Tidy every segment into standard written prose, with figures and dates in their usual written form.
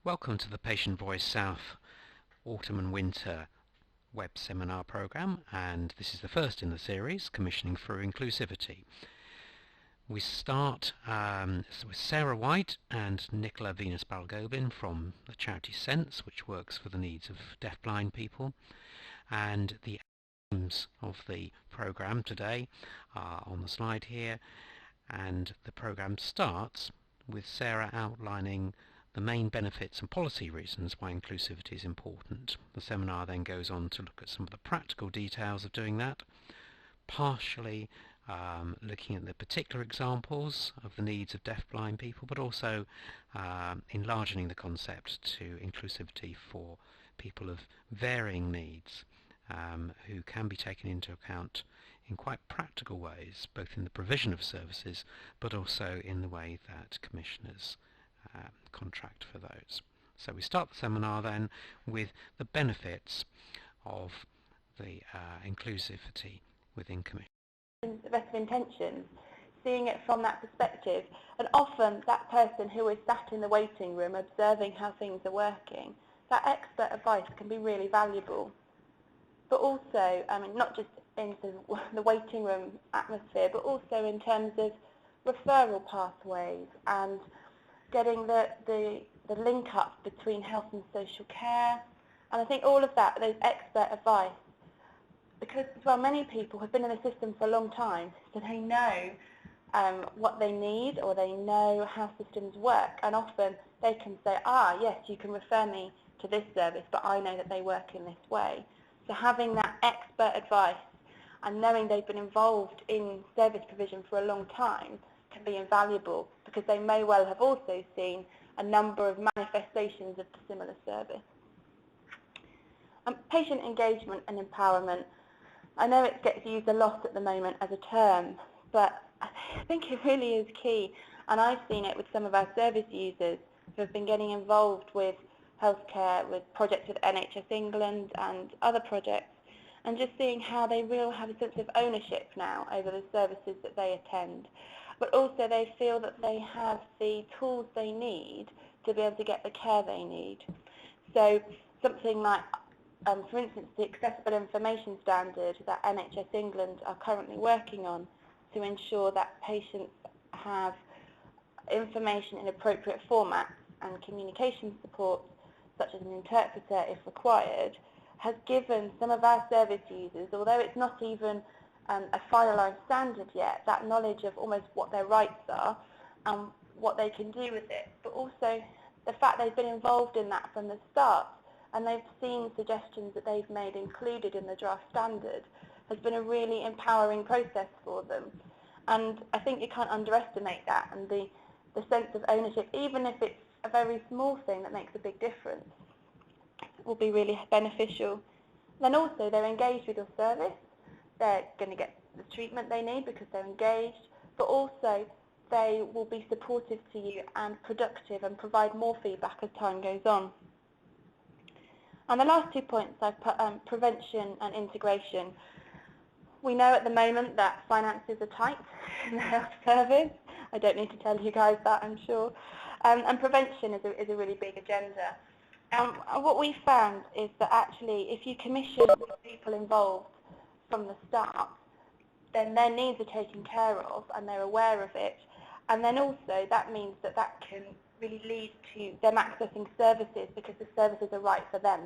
Welcome to the Patient Voice South Autumn and Winter web seminar programme, and this is the first in the series, Commissioning through Inclusivity. We start with Sarah White and Nicola Venus-Balgobin from the charity Sense, which works for the needs of deafblind people, and the aims of the programme today are on the slide here, and the programme starts with Sarah outlining the main benefits and policy reasons why inclusivity is important. The seminar then goes on to look at some of the practical details of doing that, partially looking at the particular examples of the needs of deafblind people, but also enlarging the concept to inclusivity for people of varying needs who can be taken into account in quite practical ways, both in the provision of services but also in the way that commissioners contract for those. So we start the seminar then with the benefits of the inclusivity within commission. The best of intentions, seeing it from that perspective, and often that person who is sat in the waiting room observing how things are working, that expert advice can be really valuable. But also, not just in the waiting room atmosphere, but also in terms of referral pathways and getting the link up between health and social care. And I think all of that, those expert advice, because as well many people have been in the system for a long time, so they know what they need, or they know how systems work, and often they can say, yes, you can refer me to this service, but I know that they work in this way. So having that expert advice and knowing they've been involved in service provision for a long time can be invaluable, because they may well have also seen a number of manifestations of the similar service. Patient engagement and empowerment. I know it gets used a lot at the moment as a term, but I think it really is key, and I've seen it with some of our service users who have been getting involved with healthcare, with projects with NHS England and other projects, and just seeing how they really have a sense of ownership now over the services that they attend. But also they feel that they have the tools they need to be able to get the care they need. So something like, for instance, the Accessible Information Standard that NHS England are currently working on to ensure that patients have information in appropriate formats and communication support, such as an interpreter if required, has given some of our service users, although it's not even a finalised standard yet, that knowledge of almost what their rights are and what they can do with it, but also the fact they've been involved in that from the start, and they've seen suggestions that they've made included in the draft standard, has been a really empowering process for them. And I think you can't underestimate that, and the sense of ownership, even if it's a very small thing that makes a big difference, will be really beneficial. Then also they're engaged with your service. They're going to get the treatment they need because they're engaged, but also they will be supportive to you and productive and provide more feedback as time goes on. And the last 2 points I've put, prevention and integration. We know at the moment that finances are tight in the health service. I don't need to tell you guys that, I'm sure. And prevention is a really big agenda. What we found is that actually if you commission people involved from the start, then their needs are taken care of and they're aware of it. And then also that means that that can really lead to them accessing services because the services are right for them.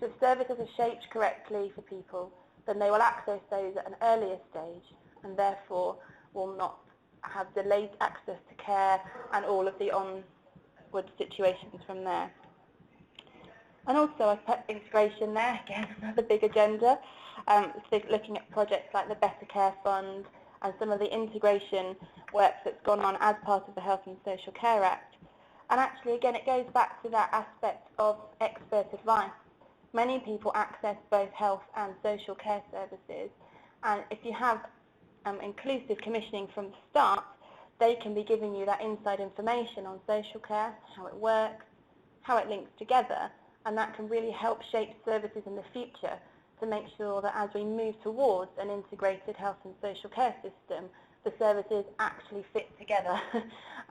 So if services are shaped correctly for people, then they will access those at an earlier stage and therefore will not have delayed access to care and all of the onward situations from there. And also I put integration there, again, another big agenda, so looking at projects like the Better Care Fund and some of the integration work that's gone on as part of the Health and Social Care Act. And actually, again, it goes back to that aspect of expert advice. Many people access both health and social care services, and if you have inclusive commissioning from the start, they can be giving you that inside information on social care, how it works, how it links together, and that can really help shape services in the future to make sure that as we move towards an integrated health and social care system, the services actually fit together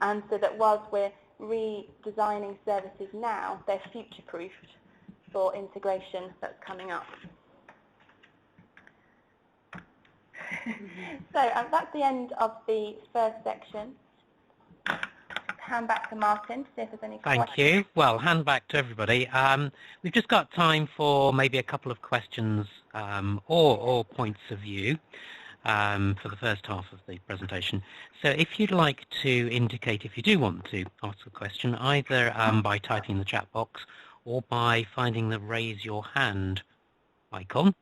and so that whilst we're redesigning services now, they're future-proofed for integration that's coming up. So that's the end of the first section. Hand back to Martin to see if there's any questions. Thank you. Well, hand back to everybody. We've just got time for maybe a couple of questions or points of view for the first half of the presentation. So if you'd like to indicate if you do want to ask a question, either by typing in the chat box or by finding the raise your hand icon,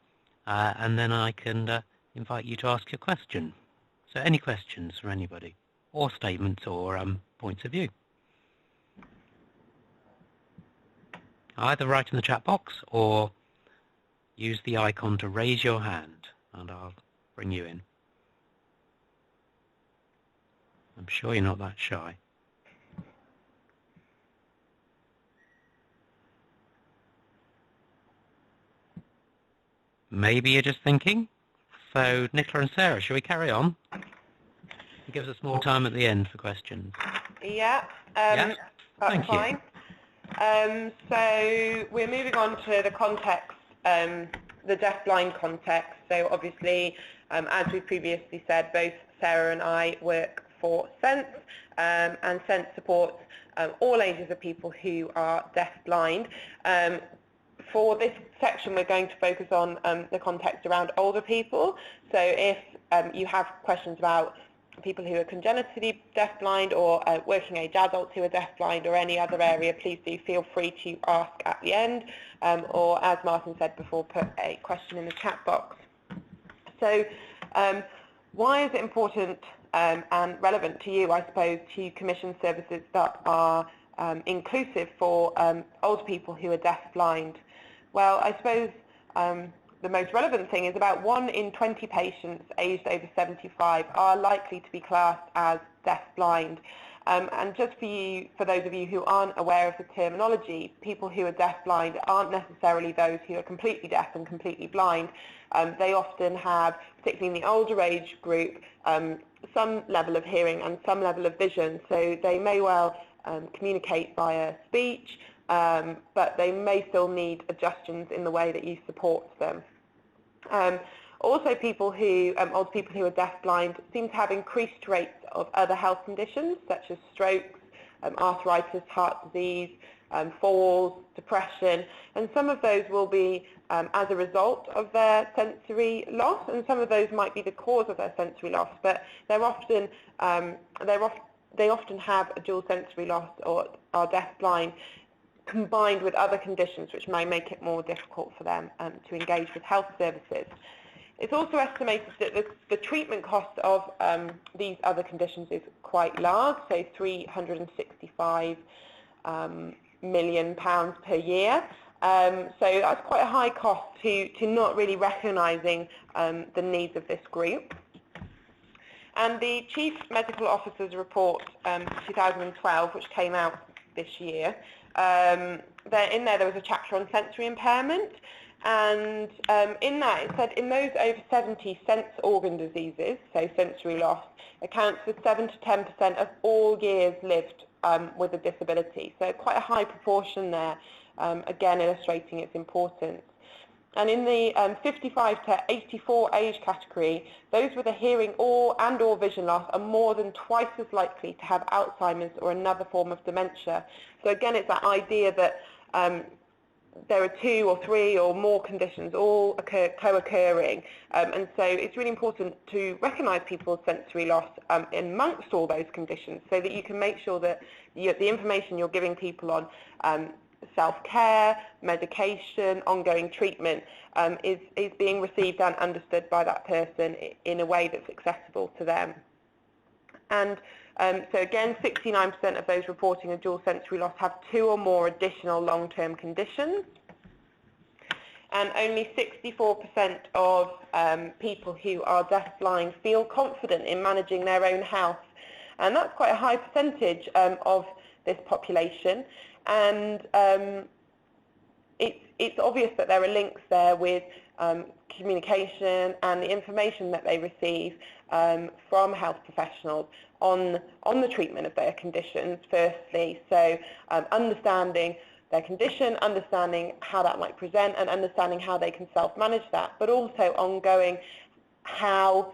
and then I can invite you to ask your question. So any questions for anybody, or statements or points of view? Either write in the chat box or use the icon to raise your hand and I'll bring you in. I'm sure you're not that shy. Maybe you're just thinking. So, Nicola and Sarah, shall we carry on? It gives us more time at the end for questions. Yeah, Yeah? that's fine. So we're moving on to the context, the deaf-blind context. So obviously, as we previously said, both Sarah and I work for Sense, and Sense supports all ages of people who are deaf-blind. For this section, we're going to focus on the context around older people. So if you have questions about people who are congenitally deafblind or working age adults who are deafblind or any other area, please do feel free to ask at the end, or as Martin said before, put a question in the chat box. So why is it important and relevant to you, I suppose, to commission services that are inclusive for older people who are deafblind? Well, I suppose the most relevant thing is about 1 in 20 patients aged over 75 are likely to be classed as deaf-blind. And just for those of you who aren't aware of the terminology, people who are deaf-blind aren't necessarily those who are completely deaf and completely blind. They often have, particularly in the older age group, some level of hearing and some level of vision. So they may well communicate via speech, but they may still need adjustments in the way that you support them. Also, older people who are deaf-blind seem to have increased rates of other health conditions such as strokes, arthritis, heart disease, falls, depression, and some of those will be as a result of their sensory loss, and some of those might be the cause of their sensory loss, but they often have a dual sensory loss or are deaf-blind combined with other conditions which may make it more difficult for them to engage with health services. It's also estimated that the treatment cost of these other conditions is quite large, so £365 million per year. So that's quite a high cost to not really recognising the needs of this group. And the Chief Medical Officer's report 2012, which came out this year, in there was a chapter on sensory impairment, and in that it said in those over 70 sense organ diseases, so sensory loss, accounts for 7 to 10% of all years lived with a disability. So quite a high proportion there, again illustrating its importance. And in the 55 to 84 age category, those with a hearing or vision loss are more than twice as likely to have Alzheimer's or another form of dementia. So again, it's that idea that there are 2 or 3 or more conditions all co-occurring, and so it's really important to recognise people's sensory loss amongst all those conditions, so that you can make sure that the information you're giving people on self-care, medication, ongoing treatment is being received and understood by that person in a way that's accessible to them. And so again, 69% of those reporting a dual sensory loss have 2 or more additional long-term conditions. And only 64% of people who are deaf-blind feel confident in managing their own health. And that's quite a high percentage of this population. And it's obvious that there are links there with communication and the information that they receive, from health professionals on the treatment of their conditions, firstly. So understanding their condition, understanding how that might present, and understanding how they can self-manage that, but also ongoing how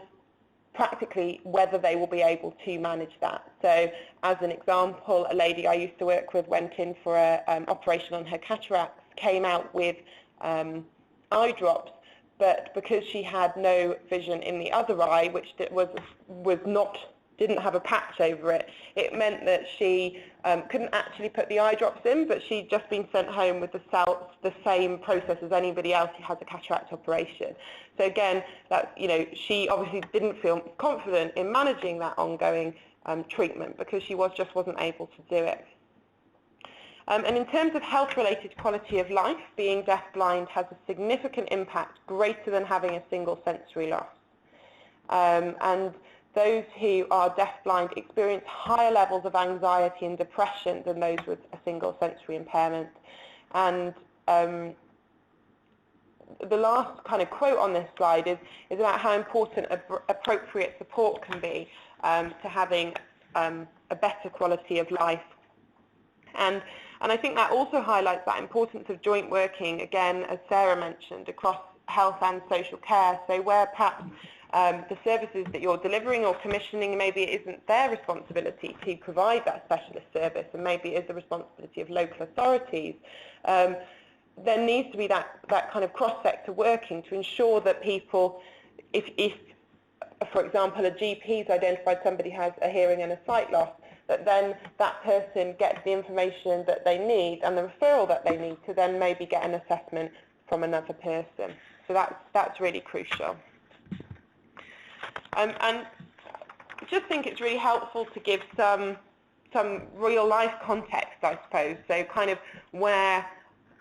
practically whether they will be able to manage that. So as an example, a lady I used to work with went in for an operation on her cataracts, came out with eye drops, but because she had no vision in the other eye, which didn't have a patch over it, it meant that she couldn't actually put the eye drops in, but she'd just been sent home with the same process as anybody else who has a cataract operation. So again, she obviously didn't feel confident in managing that ongoing treatment because she wasn't able to do it. And in terms of health-related quality of life, being deafblind has a significant impact greater than having a single sensory loss. And those who are deafblind experience higher levels of anxiety and depression than those with a single sensory impairment. And the last kind of quote on this slide is about how important appropriate support can be to having a better quality of life. And I think that also highlights that importance of joint working, again, as Sarah mentioned, across health and social care. So where perhaps the services that you're delivering or commissioning, maybe it isn't their responsibility to provide that specialist service, and maybe it is the responsibility of local authorities, there needs to be that kind of cross-sector working to ensure that people, if for example, a GP's identified somebody has a hearing and a sight loss, that then that person gets the information that they need and the referral that they need to then maybe get an assessment from another person. So that's really crucial. And I just think it's really helpful to give some real-life context, I suppose, so kind of where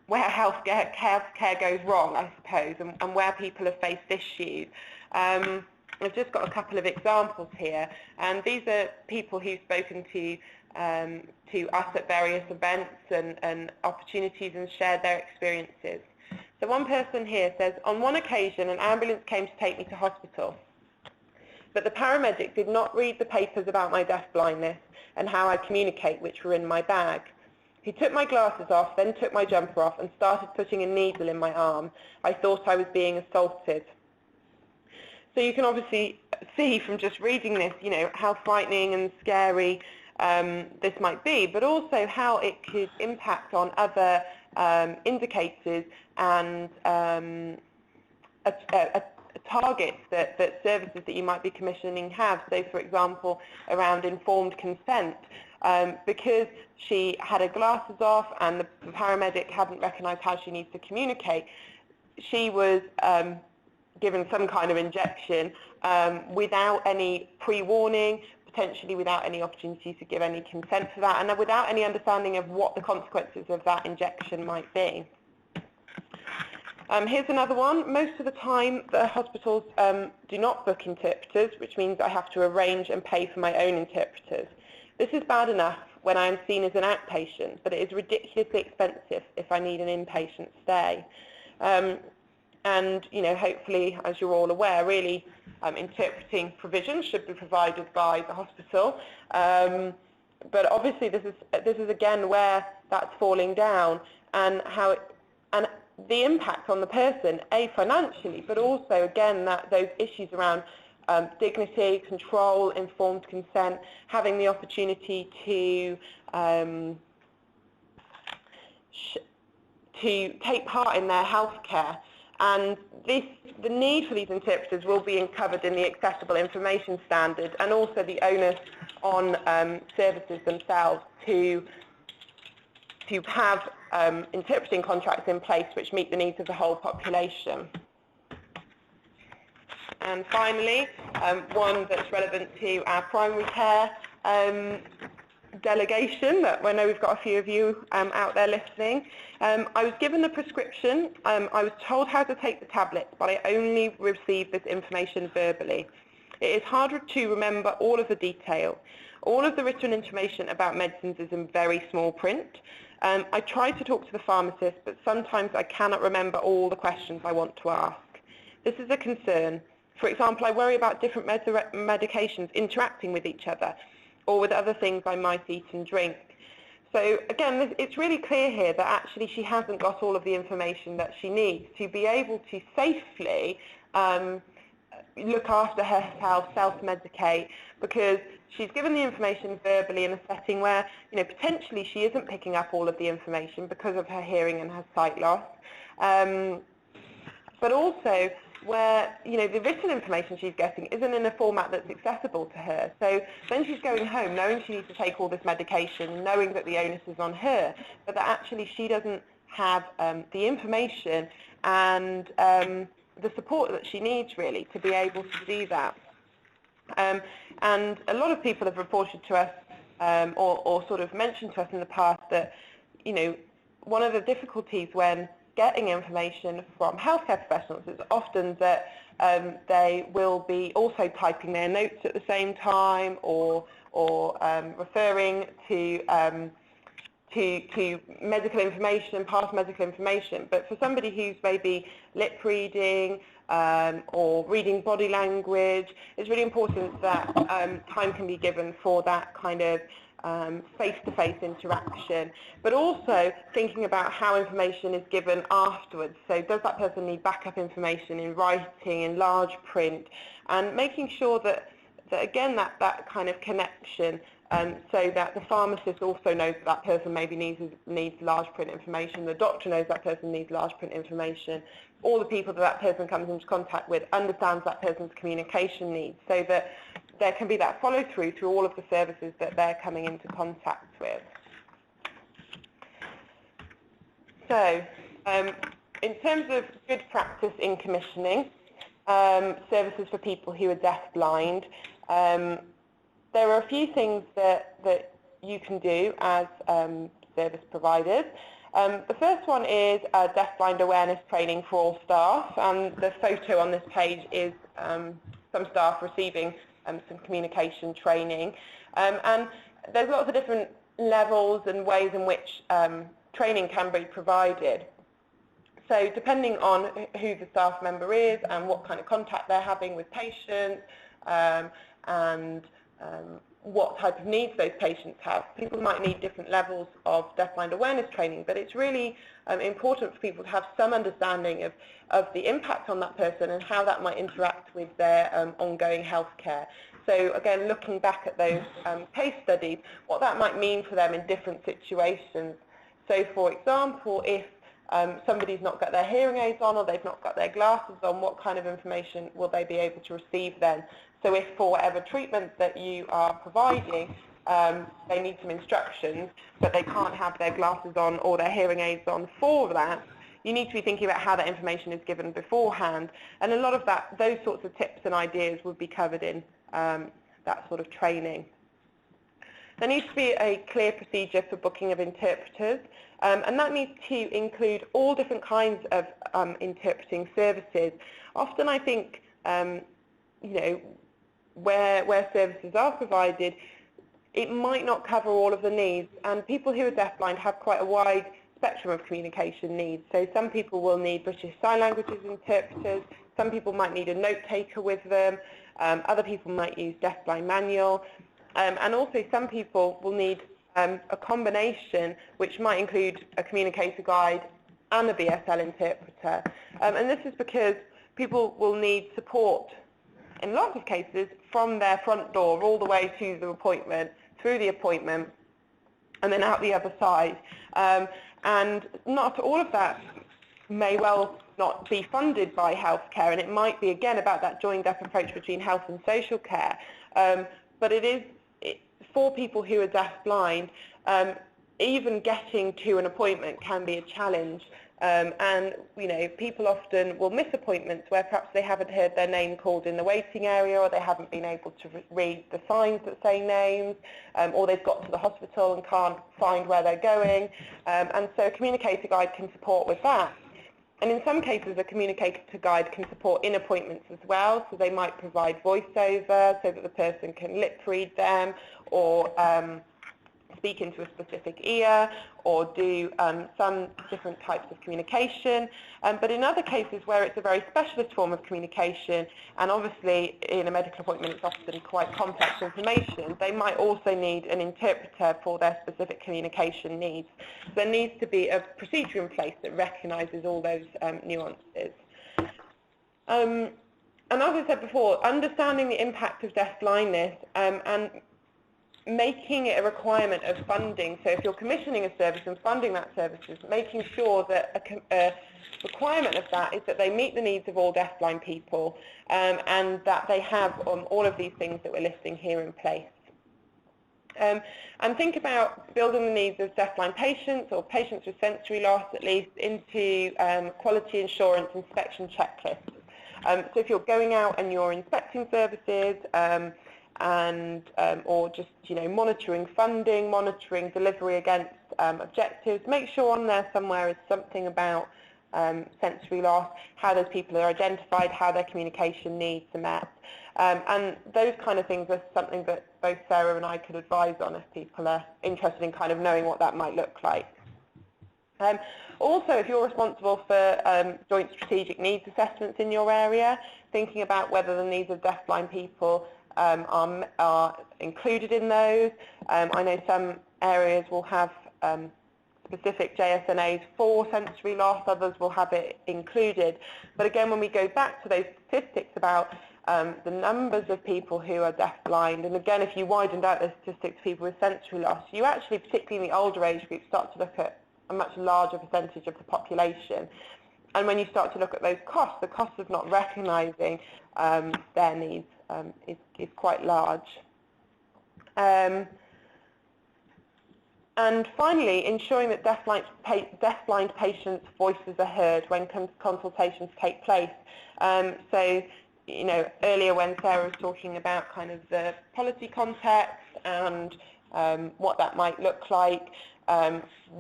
healthcare goes wrong, I suppose, and where people have faced issues. I've just got a couple of examples here, and these are people who've spoken to us at various events and opportunities and shared their experiences. So one person here says, on one occasion an ambulance came to take me to hospital, but the paramedic did not read the papers about my deafblindness and how I communicate, which were in my bag. He took my glasses off, then took my jumper off and started putting a needle in my arm. I thought I was being assaulted. So you can obviously see from just reading this, how frightening and scary this might be, but also how it could impact on other indicators and targets that services that you might be commissioning have. So, for example, around informed consent, because she had her glasses off and the paramedic hadn't recognised how she needs to communicate, she was given some kind of injection without any pre-warning, potentially without any opportunity to give any consent for that, and without any understanding of what the consequences of that injection might be. Here's another one. Most of the time the hospitals do not book interpreters, which means I have to arrange and pay for my own interpreters. This is bad enough when I am seen as an outpatient, but it is ridiculously expensive if I need an inpatient stay. And, hopefully, as you're all aware, really interpreting provisions should be provided by the hospital. But obviously this is again where that's falling down, and and the impact on the person, financially, but also again those issues around dignity, control, informed consent, having the opportunity to take part in their healthcare. And the need for these interpreters will be covered in the Accessible Information Standard, and also the onus on services themselves to have interpreting contracts in place which meet the needs of the whole population. And finally, one that's relevant to our primary care delegation, that I know we've got a few of you out there listening. I was given the prescription, I was told how to take the tablets, but I only received this information verbally. It is harder to remember all of the detail. All of the written information about medicines is in very small print. I try to talk to the pharmacist, but sometimes I cannot remember all the questions I want to ask. This is a concern. For example, I worry about different medications interacting with each other or with other things I might eat and drink. So again, it's really clear here that actually she hasn't got all of the information that she needs to be able to safely look after herself, self-medicate, because she's given the information verbally in a setting where, potentially she isn't picking up all of the information because of her hearing and her sight loss. But also where, the written information she's getting isn't in a format that's accessible to her. So then she's going home knowing she needs to take all this medication, knowing that the onus is on her, but that actually she doesn't have the information and the support that she needs, really, to be able to do that. And a lot of people have reported to us or sort of mentioned to us in the past that, one of the difficulties when getting information from healthcare professionals is often that they will be also typing their notes at the same time or referring to medical information, past medical information. But for somebody who's maybe lip reading or reading body language, it's really important that time can be given for that kind of face-to-face interaction, but also thinking about how information is given afterwards. So does that person need backup information in writing, in large print, and making sure that again, that kind of connection, so that the pharmacist also knows that person maybe needs large print information, the doctor knows that person needs large print information, all the people that person comes into contact with understands that person's communication needs, so that there can be that follow-through through all of the services that they're coming into contact with. So, in terms of good practice in commissioning, services for people who are deaf-blind, there are a few things that you can do as service providers. The first one is deaf-blind awareness training for all staff, and the photo on this page is some staff receiving some communication training. And there's lots of different levels and ways in which training can be provided. So depending on who the staff member is and what kind of contact they're having with patients and what type of needs those patients have, people might need different levels of deaf-blind awareness training, but it's really important for people to have some understanding of the impact on that person and how that might interact with their ongoing healthcare. So again, looking back at those case studies, what that might mean for them in different situations. So for example, if somebody's not got their hearing aids on or they've not got their glasses on, what kind of information will they be able to receive then? So if for whatever treatment that you are providing, they need some instructions, but they can't have their glasses on or their hearing aids on for that, you need to be thinking about how that information is given beforehand. And a lot of those sorts of tips and ideas would be covered in that sort of training. There needs to be a clear procedure for booking of interpreters, and that needs to include all different kinds of interpreting services. Often I think, where services are provided, it might not cover all of the needs, and people who are deafblind have quite a wide spectrum of communication needs. So some people will need British Sign Languages interpreters, some people might need a note taker with them, other people might use deafblind manual, and also some people will need a combination which might include a communicator guide and a BSL interpreter. And this is because people will need support in lots of cases from their front door all the way to the appointment, through the appointment, and then out the other side. And not all of that may well not be funded by healthcare, and it might be again about that joined-up approach between health and social care. But it is for people who are deaf-blind, even getting to an appointment can be a challenge. And people often will miss appointments where perhaps they haven't heard their name called in the waiting area, or they haven't been able to read the signs that say names, or they've got to the hospital and can't find where they're going. And so a communicator guide can support with that. And in some cases, a communicator guide can support in appointments as well. So they might provide voiceover so that the person can lip read them, or speak into a specific ear or do some different types of communication. But in other cases where it's a very specialist form of communication, and obviously in a medical appointment it's often quite complex information, they might also need an interpreter for their specific communication needs. There needs to be a procedure in place that recognises all those nuances. And as I said before, understanding the impact of deaf-blindness and making it a requirement of funding. So if you're commissioning a service and funding that service, making sure that a requirement of that is that they meet the needs of all deaf-blind people and that they have all of these things that we're listing here in place. And think about building the needs of deaf-blind patients or patients with sensory loss at least into quality assurance inspection checklists. So if you're going out and you're inspecting services or just monitoring funding, monitoring delivery against objectives, make sure on there somewhere is something about sensory loss, how those people are identified, how their communication needs are met. And those kind of things are something that both Sarah and I could advise on if people are interested in kind of knowing what that might look like. Also, if you're responsible for joint strategic needs assessments in your area, thinking about whether the needs of deaf-blind people are included in those. I know some areas will have specific JSNAs for sensory loss, others will have it included. But again, when we go back to those statistics about the numbers of people who are deaf-blind, and again, if you widened out those statistics for people with sensory loss, you actually, particularly in the older age group, start to look at a much larger percentage of the population. And when you start to look at those costs, the cost of not recognising their needs is quite large. And finally, ensuring that deaf-blind patients' voices are heard when consultations take place. So, earlier when Sarah was talking about kind of the policy context and what that might look like,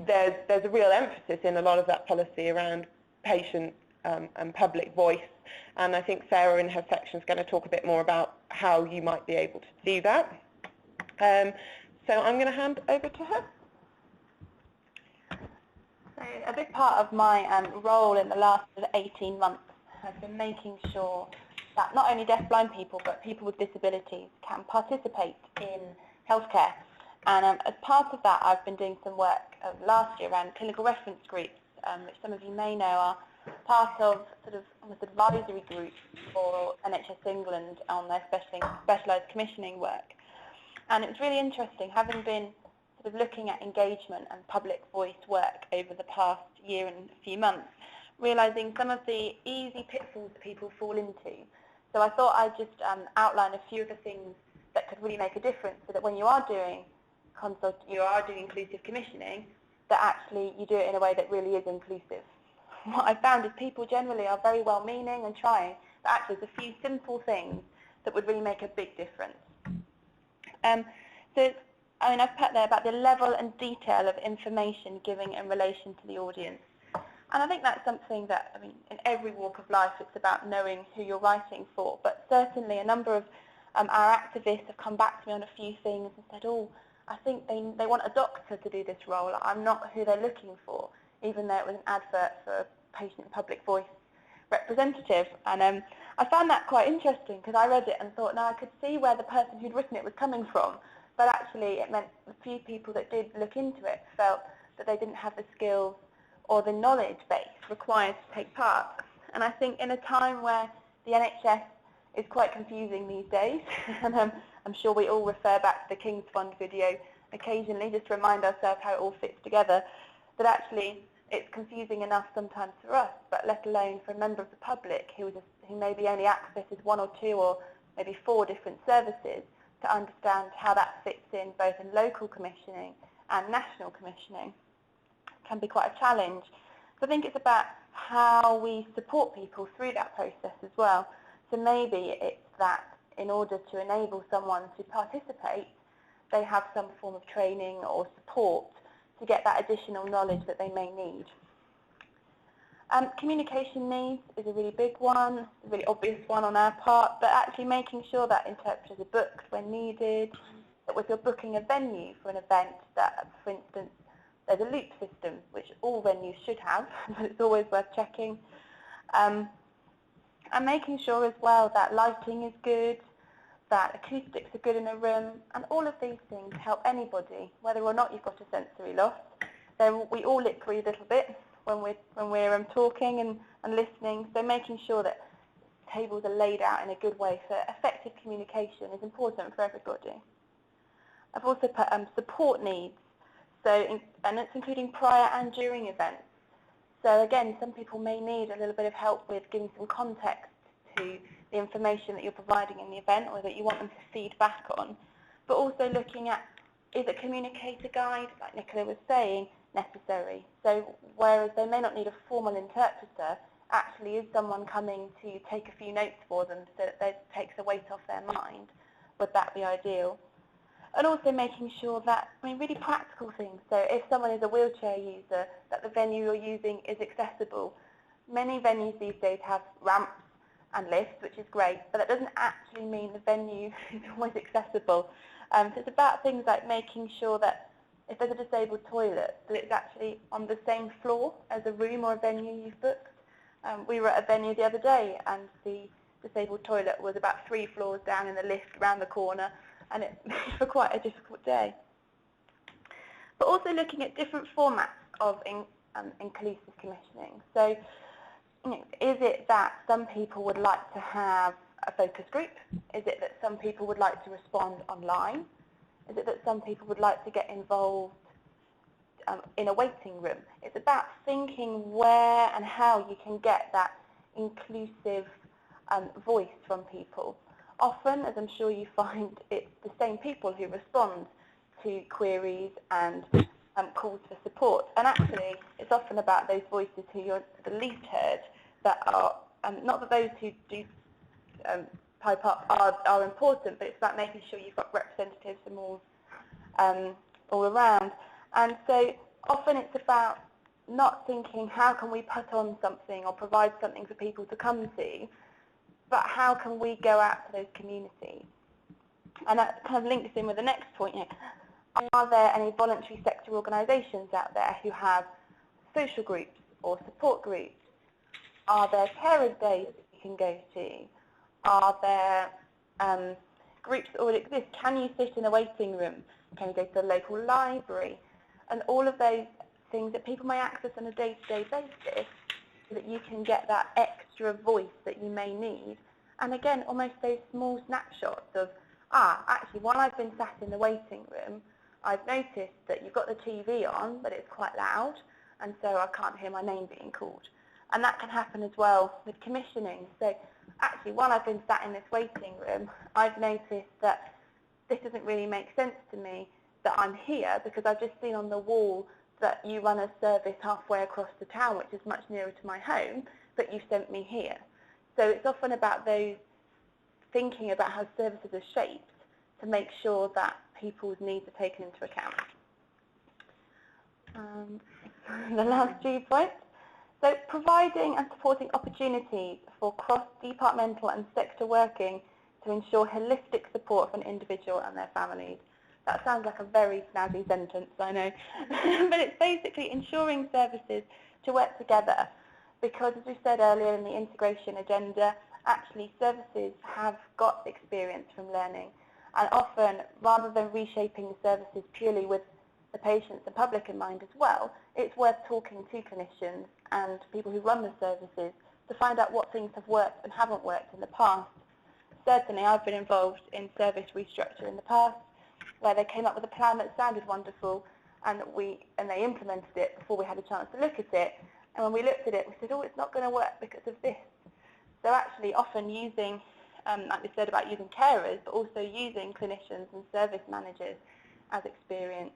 there's a real emphasis in a lot of that policy around patient and public voice, and I think Sarah in her section is going to talk a bit more about how you might be able to do that. So I'm going to hand over to her. So a big part of my role in the last 18 months has been making sure that not only deaf-blind people but people with disabilities can participate in healthcare. And as part of that, I've been doing some work last year around clinical reference groups, which some of you may know are part of sort of almost advisory groups for NHS England on their specialised commissioning work. And it was really interesting, having been sort of looking at engagement and public voice work over the past year and a few months, realising some of the easy pitfalls that people fall into. So I thought I'd just outline a few of the things that could really make a difference, so that when you are doing inclusive commissioning, that actually you do it in a way that really is inclusive. What I've found is people generally are very well-meaning and trying, but actually there's a few simple things that would really make a big difference. So, I've put there about the level and detail of information giving in relation to the audience. And I think that's something that, in every walk of life, it's about knowing who you're writing for. But certainly a number of our activists have come back to me on a few things and said, I think they want a doctor to do this role. I'm not who they're looking for, even though it was an advert for a patient public voice representative. And I found that quite interesting, because I read it and thought, I could see where the person who'd written it was coming from. But actually it meant a few people that did look into it felt that they didn't have the skills or the knowledge base required to take part. And I think in a time where the NHS is quite confusing these days, and I'm sure we all refer back to the King's Fund video occasionally just to remind ourselves how it all fits together, that actually it's confusing enough sometimes for us, but let alone for a member of the public who maybe only accesses 1 or 2 or maybe 4 different services, to understand how that fits in both in local commissioning and national commissioning can be quite a challenge. So I think it's about how we support people through that process as well. So maybe it's that in order to enable someone to participate, they have some form of training or support to get that additional knowledge that they may need. Communication needs is a really big one, a really obvious one on our part, but actually making sure that interpreters are booked when needed, that if you're booking a venue for an event, that, for instance, there's a loop system, which all venues should have, but it's always worth checking. And making sure as well that lighting is good, that acoustics are good in a room, and all of these things help anybody, whether or not you've got a sensory loss. So we all lip read a little bit when we're talking and listening, so making sure that tables are laid out in a good way for effective communication is important for everybody. I've also put support needs, and it's including prior and during events. So again, some people may need a little bit of help with giving some context to the information that you're providing in the event or that you want them to feed back on, but also looking at, is a communicator guide, like Nicola was saying, necessary? So whereas they may not need a formal interpreter, actually is someone coming to take a few notes for them so that it takes the weight off their mind? Would that be ideal? And also making sure that, really practical things. So if someone is a wheelchair user, that the venue you're using is accessible. Many venues these days have ramps and lifts, which is great, but that doesn't actually mean the venue is always accessible. So it's about things like making sure that if there's a disabled toilet, that it's actually on the same floor as a room or a venue you've booked. We were at a venue the other day, and the disabled toilet was about 3 floors down in the lift around the corner, and it made for quite a difficult day. But also looking at different formats of inclusive commissioning. So, is it that some people would like to have a focus group? Is it that some people would like to respond online? Is it that some people would like to get involved in a waiting room? It's about thinking where and how you can get that inclusive voice from people. Often, as I'm sure you find, it's the same people who respond to queries and calls for support. And actually, it's often about those voices who you're the least heard that are, not that those who do pipe up are important, but it's about making sure you've got representatives from all around. And so often it's about not thinking how can we put on something or provide something for people to come to, but how can we go out to those communities? And that kind of links in with the next point. Are there any voluntary sector organisations out there who have social groups or support groups? Are there carers days that you can go to? Are there groups that already exist? Can you sit in a waiting room? Can you go to the local library? And all of those things that people may access on a day-to-day basis so that you can get that extra voice that you may need. And again, almost those small snapshots of, actually, while I've been sat in the waiting room, I've noticed that you've got the TV on, but it's quite loud, and so I can't hear my name being called. And that can happen as well with commissioning. So actually, while I've been sat in this waiting room, I've noticed that this doesn't really make sense to me that I'm here, because I've just seen on the wall that you run a service halfway across the town, which is much nearer to my home, but you sent me here. So it's often about those thinking about how services are shaped to make sure that people's needs are taken into account. The last 2 points. So providing and supporting opportunities for cross-departmental and sector working to ensure holistic support for an individual and their families. That sounds like a very snazzy sentence, I know. But it's basically ensuring services to work together, because as we said earlier in the integration agenda, actually services have got experience from learning, and often, rather than reshaping the services purely with the patients and public in mind as well, it's worth talking to clinicians and people who run the services to find out what things have worked and haven't worked in the past. Certainly, I've been involved in service restructure in the past, where they came up with a plan that sounded wonderful, and they implemented it before we had a chance to look at it. And when we looked at it, we said, oh, it's not going to work because of this. So actually, often using, like we said about using carers, but also using clinicians and service managers as experience.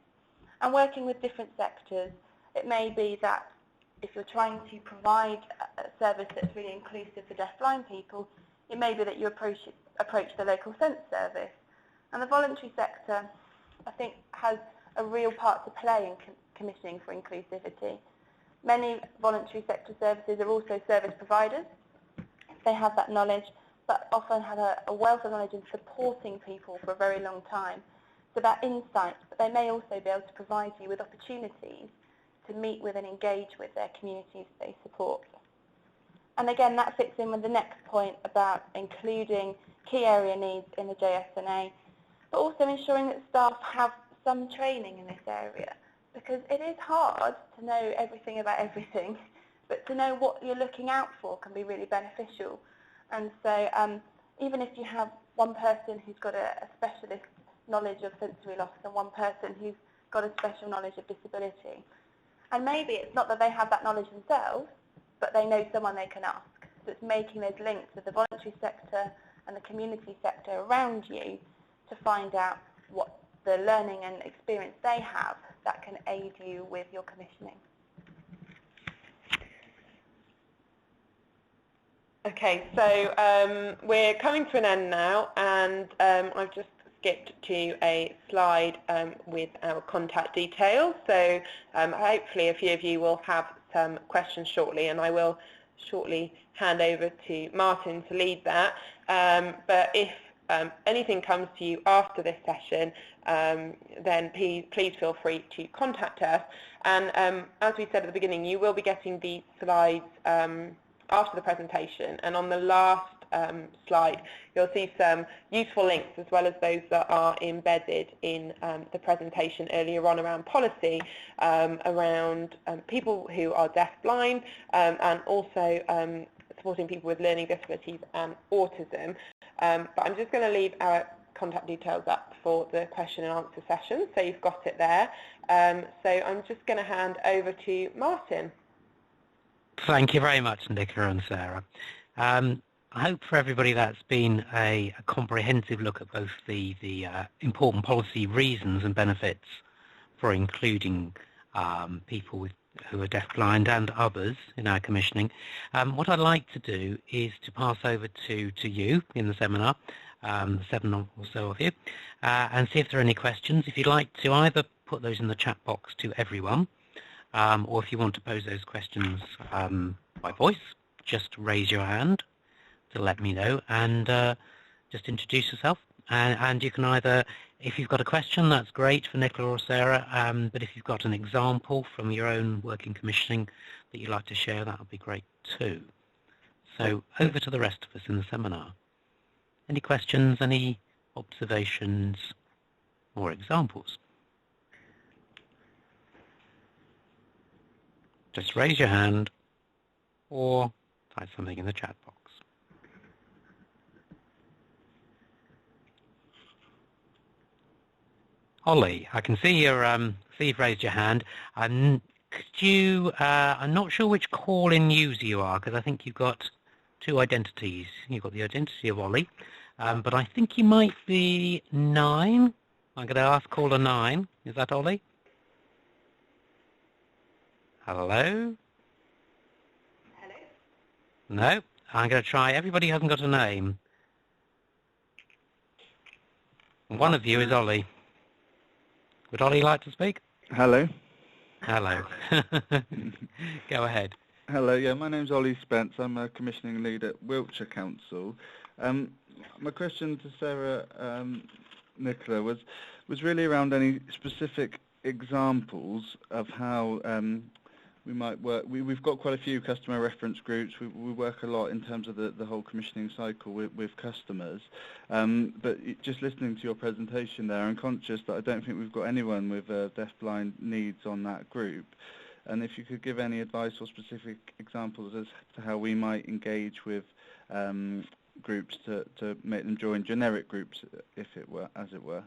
And working with different sectors. It may be that if you're trying to provide a service that's really inclusive for deafblind people, it may be that you approach the local sense service. And the voluntary sector, I think, has a real part to play in commissioning for inclusivity. Many voluntary sector services are also service providers. They have that knowledge, but often have a wealth of knowledge in supporting people for a very long time. It's about insights, but they may also be able to provide you with opportunities to meet with and engage with their communities they support. And again, that fits in with the next point about including key area needs in the JSNA, but also ensuring that staff have some training in this area, because it is hard to know everything about everything, but to know what you're looking out for can be really beneficial. And so even if you have one person who's got a specialist knowledge of sensory loss and one person who's got a special knowledge of disability, and maybe it's not that they have that knowledge themselves, but they know someone they can ask. So it's making those links with the voluntary sector and the community sector around you to find out what the learning and experience they have that can aid you with your commissioning. Okay, so we're coming to an end now, and I've just skipped to a slide with our contact details. So hopefully a few of you will have some questions shortly, and I will shortly hand over to Martin to lead that. But if anything comes to you after this session, then please feel free to contact us. And as we said at the beginning, you will be getting the slides after the presentation, and on the last slide you'll see some useful links as well as those that are embedded in the presentation earlier on around policy, around people who are deaf-blind, and also supporting people with learning disabilities and autism. But I'm just going to leave our contact details up for the question and answer session, so you've got it there. So I'm just going to hand over to Martin. Thank you very much, Nicola and Sarah. I hope for everybody that's been a comprehensive look at both the important policy reasons and benefits for including people who are deaf-blind and others in our commissioning. What I'd like to do is to pass over to you in the seminar, the 7 or so of you, and see if there are any questions. If you'd like to either put those in the chat box to everyone, or if you want to pose those questions by voice, just raise your hand to let me know, and just introduce yourself. And you can either, if you've got a question, that's great for Nicola or Sarah, but if you've got an example from your own working commissioning that you'd like to share, that would be great too. So over to the rest of us in the seminar. Any questions, any observations or examples? Just raise your hand or type something in the chat box. Ollie, I can see you've raised your hand. I'm not sure which call-in user you are, because I think you've got two identities. You've got the identity of Ollie, but I think you might be 9. I'm going to ask caller 9. Is that Ollie? Hello? Hello? No? I'm going to try. Everybody hasn't got a name. One of you is Ollie. Would Ollie like to speak? Hello. Hello. Go ahead. Hello, yeah, my name's Ollie Spence. I'm a commissioning lead at Wiltshire Council. My question to Sarah, Nicola, was really around any specific examples of how we might work. We've got quite a few customer reference groups. We work a lot in terms of the whole commissioning cycle with customers. But just listening to your presentation there, I'm conscious that I don't think we've got anyone with deaf-blind needs on that group. And if you could give any advice or specific examples as to how we might engage with groups to make them join generic groups, if it were, as it were.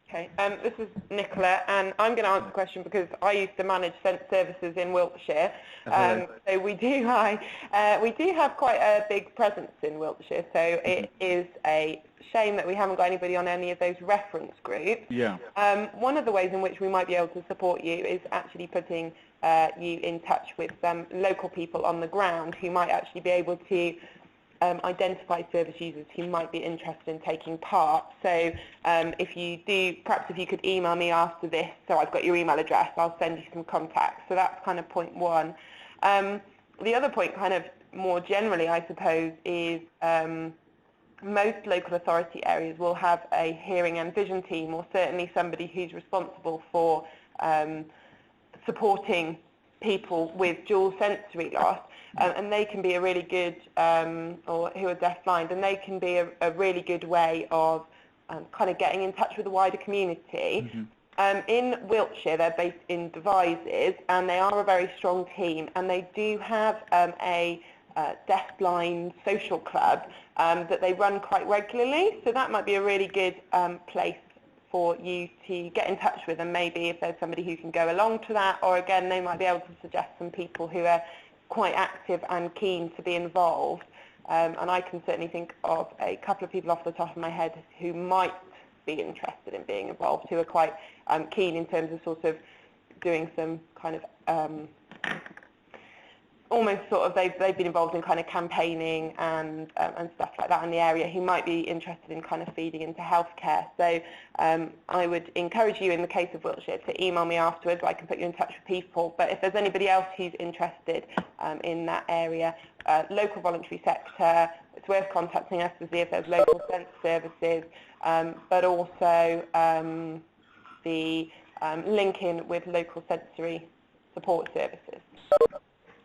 Okay, this is Nicola, and I'm going to answer the question because I used to manage Sense Services in Wiltshire. So we do have quite a big presence in Wiltshire, so it is a shame that we haven't got anybody on any of those reference groups. Yeah. One of the ways in which we might be able to support you is actually putting you in touch with some local people on the ground who might actually be able to identify service users who might be interested in taking part. So if you could email me after this, so I've got your email address, I'll send you some contacts. So that's kind of point one. The other point, kind of more generally, I suppose, is most local authority areas will have a hearing and vision team, or certainly somebody who's responsible for supporting people with dual sensory loss, and they can be a really good, or who are deafblind, and they can be a really good way of kind of getting in touch with the wider community. In Wiltshire, they're based in Devizes, and they are a very strong team, and they do have a deafblind social club that they run quite regularly, so that might be a really good place for you to get in touch with, and maybe if there's somebody who can go along to that, or again they might be able to suggest some people who are quite active and keen to be involved, and I can certainly think of a couple of people off the top of my head who might be interested in being involved, who are quite keen in terms of sort of doing some kind of almost sort of they've been involved in kind of campaigning and stuff like that in the area, who might be interested in kind of feeding into healthcare. So I would encourage you, in the case of Wiltshire, to email me afterwards. I can put you in touch with people. But if there's anybody else who's interested in that area, local voluntary sector, it's worth contacting us to see if there's local sense services, but also the link in with local sensory support services.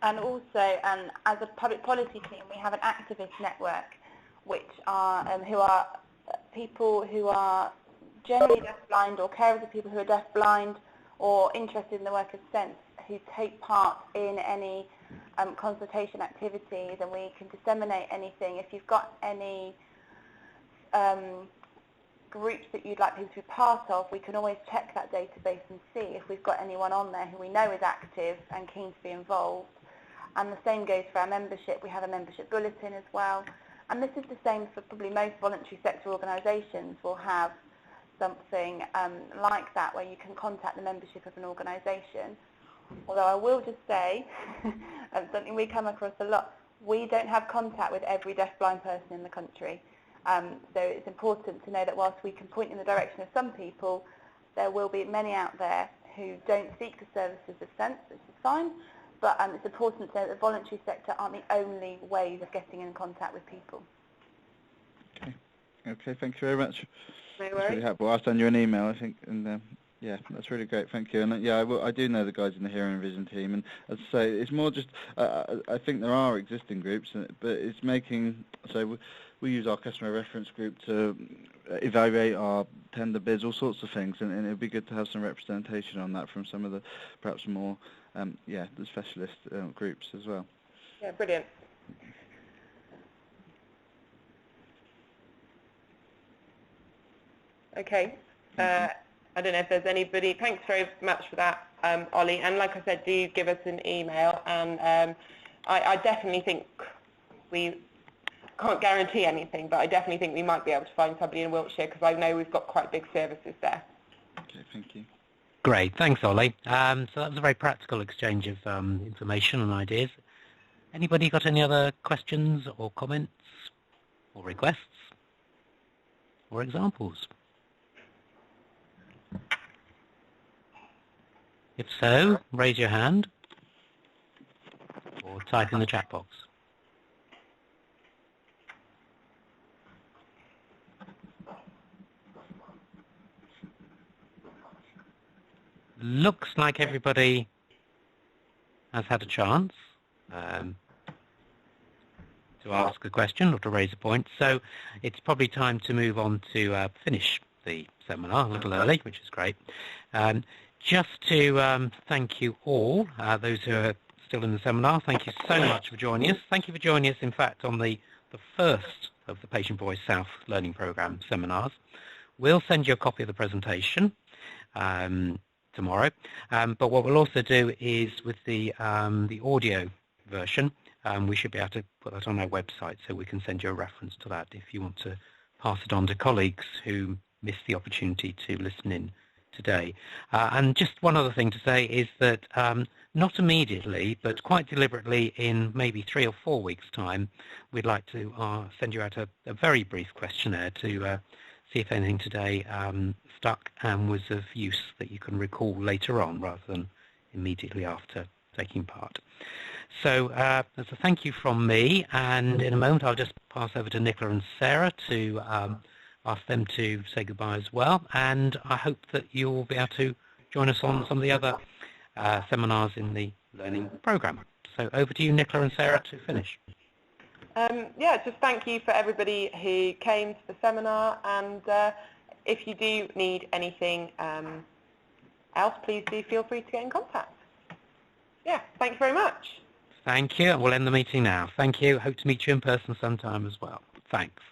And also, as a public policy team, we have an activist network, which are who are people who are generally deafblind, or carers of people who are deafblind, or interested in the work of sense, who take part in any consultation activities, and we can disseminate anything. If you've got any groups that you'd like people to be part of, we can always check that database and see if we've got anyone on there who we know is active and keen to be involved. And the same goes for our membership. We have a membership bulletin as well. And this is the same for probably most voluntary sector organisations will have something like that, where you can contact the membership of an organisation. Although I will just say, something we come across a lot, we don't have contact with every deafblind person in the country. So it's important to know that whilst we can point in the direction of some people, there will be many out there who don't seek the services of sense, which is fine. But it's important to know that the voluntary sector aren't the only ways of getting in contact with people. Okay, thank you very much. No worries. That's really helpful. I'll send you an email, I think, and yeah, that's really great. Thank you. And yeah, I do know the guys in the hearing and vision team, and as I say, it's more just I think there are existing groups, but it's making so we use our customer reference group to evaluate our tender bids, all sorts of things, and it would be good to have some representation on that from some of the perhaps more the specialist groups as well. Yeah, brilliant. Okay. I don't know if there's anybody. Thanks very much for that, Ollie. And like I said, do give us an email. And I definitely think we can't guarantee anything, but I definitely think we might be able to find somebody in Wiltshire, because I know we've got quite big services there. Okay, thank you. Great, thanks, Ollie. So that was a very practical exchange of information and ideas. Anybody got any other questions or comments or requests or examples? If so, raise your hand or type in the chat box. Looks like everybody has had a chance to ask a question or to raise a point, so it's probably time to move on to finish the seminar a little early, which is great. Just to thank you all, those who are still in the seminar, thank you so much for joining us. Thank you for joining us, in fact, on the first of the Patient Voice South Learning Programme seminars. We'll send you a copy of the presentation tomorrow, but what we'll also do is with the audio version, we should be able to put that on our website, so we can send you a reference to that if you want to pass it on to colleagues who missed the opportunity to listen in today. And just one other thing to say is that not immediately, but quite deliberately, in maybe 3 or 4 weeks' time, we'd like to send you out a very brief questionnaire to see if anything today stuck and was of use that you can recall later on rather than immediately after taking part. So as a thank you from me, and in a moment I'll just pass over to Nicola and Sarah to ask them to say goodbye as well, and I hope that you'll be able to join us on some of the other seminars in the learning programme. So over to you, Nicola and Sarah, to finish. Yeah, just thank you for everybody who came to the seminar, and if you do need anything else, please do feel free to get in contact. Yeah, thank you very much. Thank you, and we'll end the meeting now. Thank you. Hope to meet you in person sometime as well. Thanks.